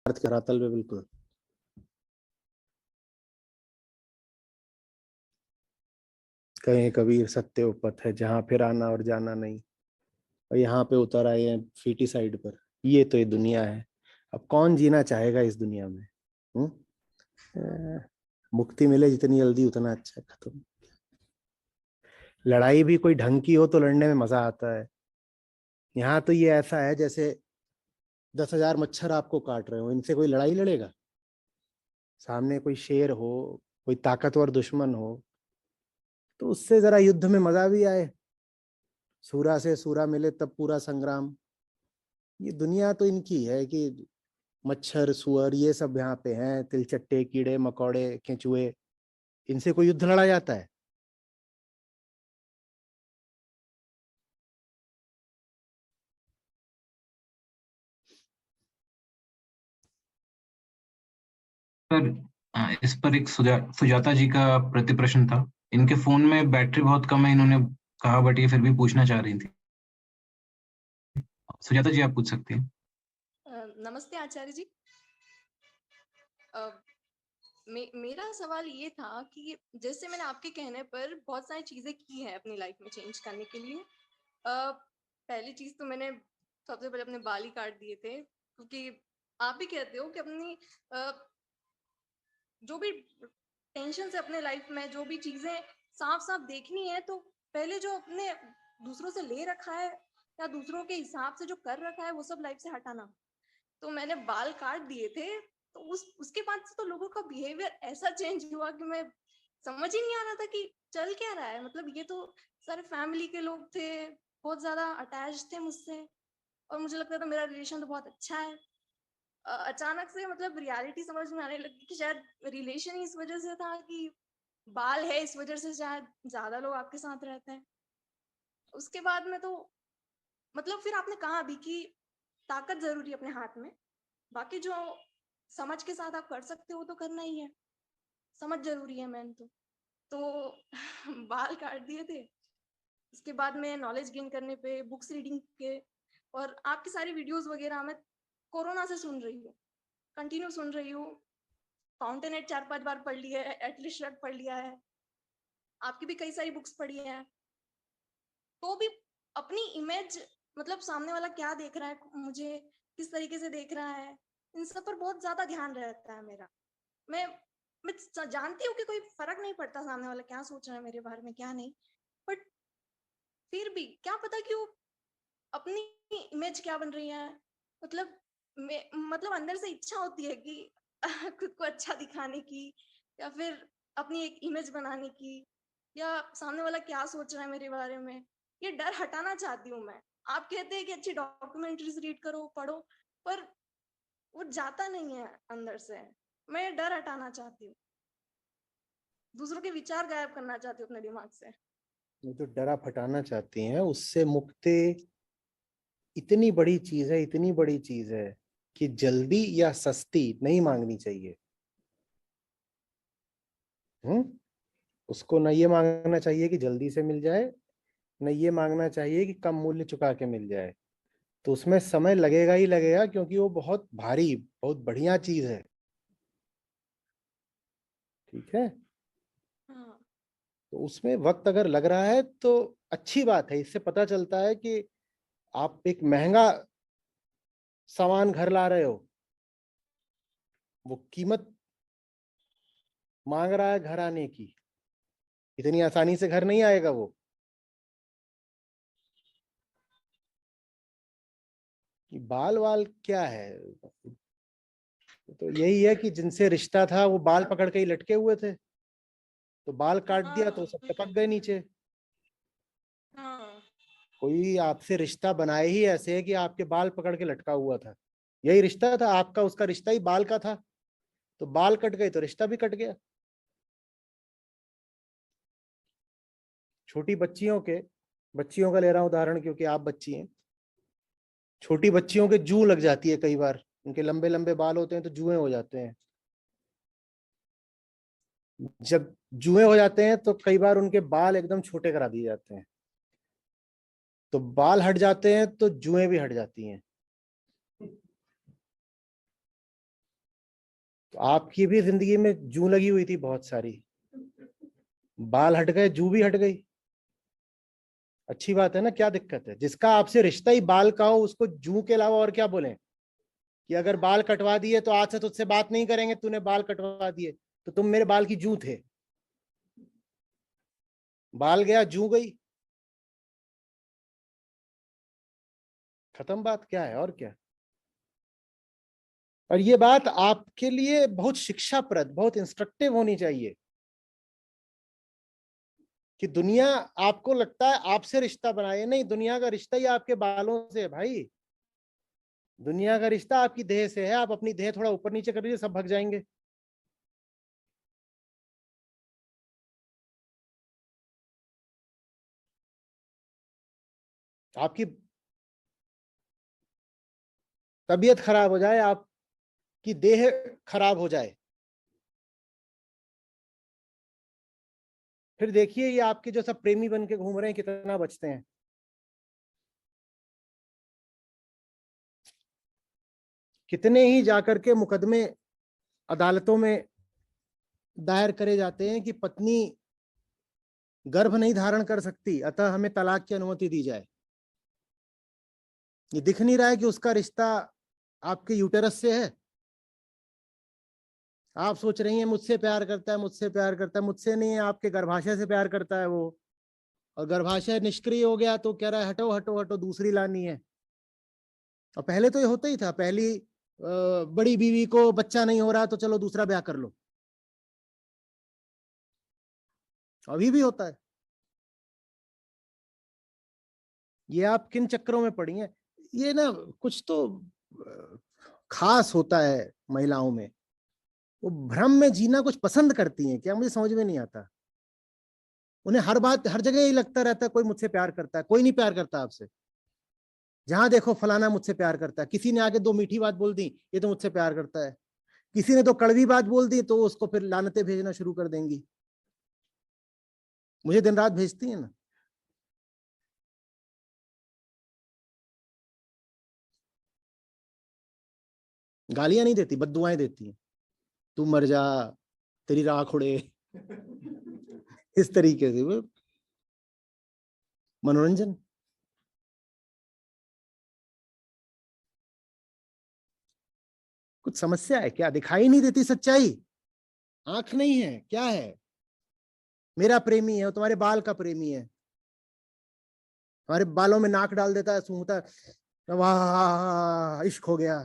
करातल में बिल्कुल कहीं कबीर सत्य उपत है, जहां फिर आना और जाना नहीं। और यहाँ पे उतर आए हैं फीटी साइड पर। ये दुनिया है। अब कौन जीना चाहेगा इस दुनिया में? हम्म मुक्ति मिले जितनी जल्दी उतना अच्छा। खत्म। लड़ाई भी कोई ढंग की हो तो लड़ने में मजा आता है। यहाँ तो ये ऐसा है जैसे 10,000 मच्छर आपको काट रहे हो, इनसे कोई लड़ाई लड़ेगा? सामने कोई शेर हो, कोई ताकतवर दुश्मन हो, तो उससे जरा युद्ध में मजा भी आए। सूरा से सूरा मिले तब पूरा संग्राम। ये दुनिया तो इनकी है कि मच्छर सुअर ये सब यहाँ पे हैं, तिलचट्टे कीड़े मकोड़े केंचुए, इनसे कोई युद्ध लड़ा जाता है? सर, इस पर एक सुजाता जी का प्रति प्रश्न था। इनके फोन में बैटरी बहुत कम है, इन्होंने कहा, बट ये फिर भी पूछना चाह रही थी। सुजाता जी, आप पूछ सकती हैं। नमस्ते आचार्य जी। मेरा सवाल ये था कि जैसे मैंने आपके कहने पर बहुत सारी चीज़ें की हैं अपनी लाइफ में चेंज करने के लिए। पहली चीज़ तो मैंने सबसे पहले अपने बाल ही काट दिए थे, क्योंकि आप भी कहते हो कि अपनी जो भी टेंशन से अपने लाइफ में जो भी चीज़ें साफ साफ देखनी है, तो पहले जो अपने दूसरों से ले रखा है या दूसरों के हिसाब से जो कर रखा है वो सब लाइफ से हटाना। तो मैंने बाल काट दिए थे, तो उसके बाद से तो लोगों का बिहेवियर ऐसा चेंज हुआ कि मैं समझ ही नहीं आ रहा था कि चल क्या रहा है। मतलब ये तो सारे फैमिली के लोग थे, बहुत ज्यादा अटैच थे मुझसे, और मुझे लगता था मेरा रिलेशन तो बहुत अच्छा है। अचानक से मतलब रियलिटी समझ में आने लगी कि शायद रिलेशन ही इस वजह से था कि बाल है, इस वजह से शायद ज्यादा लोग आपके साथ रहते हैं। उसके बाद में तो मतलब फिर आपने कहा अभी कि ताकत जरूरी है अपने हाथ में, बाकी जो समझ के साथ आप कर सकते हो तो करना ही है। समझ जरूरी है मैन तो बाल काट दिए थे। उसके बाद में नॉलेज गेन करने पे बुक्स रीडिंग के और आपकी सारी वीडियोस वगैरह मैं कोरोना से सुन रही हूँ, कंटिन्यू सुन रही हूँ। फाउंटेनेट 4-5 बार पढ़ लिया है, एटलीस्ट शर्ट पढ़ लिया है, आपकी भी कई सारी बुक्स पढ़ी है। तो भी अपनी इमेज, मतलब सामने वाला क्या देख रहा है, मुझे किस तरीके से देख रहा है, इन सब पर बहुत ज्यादा ध्यान रहता है मेरा। मैं मैं जानती हूँ कि कोई फर्क नहीं पड़ता सामने वाला क्या सोच रहा है मेरे बारे में क्या नहीं, बट फिर भी क्या पता कि वो अपनी इमेज क्या बन रही है। मतलब मतलब अंदर से इच्छा होती है कि खुद को अच्छा दिखाने की, या फिर अपनी एक इमेज बनाने की, या सामने वाला क्या सोच रहा है मेरे बारे में। ये डर हटाना चाहती हूँ मैं। आप कहते हैं कि अच्छी डॉक्यूमेंट्रीज रीड करो पढ़ो, पर वो जाता नहीं है अंदर से। मैं ये डर हटाना चाहती हूँ, दूसरों के विचार गायब करना चाहती हूँ अपने दिमाग से। ये जो डर आप हटाना चाहती हैं उससे मुक्ति इतनी बड़ी चीज है, इतनी बड़ी चीज है कि जल्दी या सस्ती नहीं मांगनी चाहिए। हम्म उसको न ये मांगना चाहिए कि जल्दी से मिल जाए, न ये मांगना चाहिए कि कम मूल्य चुका के मिल जाए। तो उसमें समय लगेगा ही लगेगा, क्योंकि वो बहुत भारी, बहुत बढ़िया चीज है। ठीक है? हाँ। तो उसमें वक्त अगर लग रहा है तो अच्छी बात है। इससे पता चलता है कि आप एक महंगा सामान घर ला रहे हो, वो कीमत मांग रहा है घर आने की। इतनी आसानी से घर नहीं आएगा वो। कि बाल वाल क्या है? तो यही है कि जिनसे रिश्ता था वो बाल पकड़ के ही लटके हुए थे, तो बाल काट दिया तो सब टपक गए नीचे। हाँ। कोई आपसे रिश्ता बनाए ही ऐसे है कि आपके बाल पकड़ के लटका हुआ था। यही रिश्ता था आपका, उसका रिश्ता ही बाल का था। तो बाल कट गए तो रिश्ता भी कट गया। छोटी बच्चियों का ले रहा हूं उदाहरण, क्योंकि आप बच्ची हैं। छोटी बच्चियों के जू लग जाती है कई बार, उनके लंबे लंबे बाल होते हैं तो जुएं हो जाते हैं। जब जुएं हो जाते हैं तो कई बार उनके बाल एकदम छोटे करा दिए जाते हैं। तो बाल हट जाते हैं तो जुएं भी हट जाती हैं। तो आपकी भी जिंदगी में जू लगी हुई थी बहुत सारी, बाल हट गए, जू भी हट गई, अच्छी बात है ना। क्या दिक्कत है? जिसका आपसे रिश्ता ही बाल का हो उसको जू के अलावा और क्या बोलें? कि अगर बाल कटवा दिए तो आज से तुझसे बात नहीं करेंगे, तूने बाल कटवा दिए तो तुम मेरे बाल की जू थे। बाल गया, जू गई, खत्म बात। क्या है और क्या? और ये बात आपके लिए बहुत शिक्षाप्रद, बहुत इंस्ट्रक्टिव होनी चाहिए कि दुनिया आपको लगता है आपसे रिश्ता बनाए, नहीं, दुनिया का रिश्ता ही आपके बालों से है भाई। दुनिया का रिश्ता आपकी देह से है। आप अपनी देह थोड़ा ऊपर नीचे कर लीजिए, सब भाग जाएंगे। आपकी तबीयत खराब हो जाए, आपकी देह खराब हो जाए, फिर देखिए ये आपके जो सब प्रेमी बन के घूम रहे हैं कितना बचते हैं। कितने ही जाकर के मुकदमे अदालतों में दायर करे जाते हैं कि पत्नी गर्भ नहीं धारण कर सकती, अतः हमें तलाक की अनुमति दी जाए। ये दिख नहीं रहा है कि उसका रिश्ता आपके यूटेरस से है। आप सोच रही हैं मुझसे प्यार करता है, मुझसे प्यार करता है, मुझसे नहीं है, आपके गर्भाशय से प्यार करता है वो। और गर्भाशय निष्क्रिय हो गया तो कह रहा है हटो हटो हटो, दूसरी लानी है। और पहले तो ये होता ही था, पहली बड़ी बीवी को बच्चा नहीं हो रहा तो चलो दूसरा ब्याह कर लो, अभी भी होता है। ये आप किन चक्करों में पड़ी हैं? ये ना कुछ तो खास होता है महिलाओं में, वो भ्रम में जीना कुछ पसंद करती हैं क्या, मुझे समझ में नहीं आता। उन्हें हर बात हर जगह यही लगता रहता है कोई मुझसे प्यार करता है। कोई नहीं प्यार करता आपसे। जहां देखो फलाना मुझसे प्यार करता है। किसी ने आगे दो मीठी बात बोल दी, ये तो मुझसे प्यार करता है। किसी ने तो कड़वी बात बोल दी तो उसको फिर लानतें भेजना शुरू कर देंगी। मुझे दिन रात भेजती है ना। गालियां नहीं देती, बद्दुआएं देती हैं। तू मर जा, तेरी राख उड़े, इस तरीके से वो मनोरंजन। कुछ समस्या है क्या? दिखाई नहीं देती सच्चाई? आंख नहीं है क्या है? मेरा प्रेमी है, वो तुम्हारे बाल का प्रेमी है, तुम्हारे बालों में नाक डाल देता है, सूंघता है, वाह इश्क हो गया।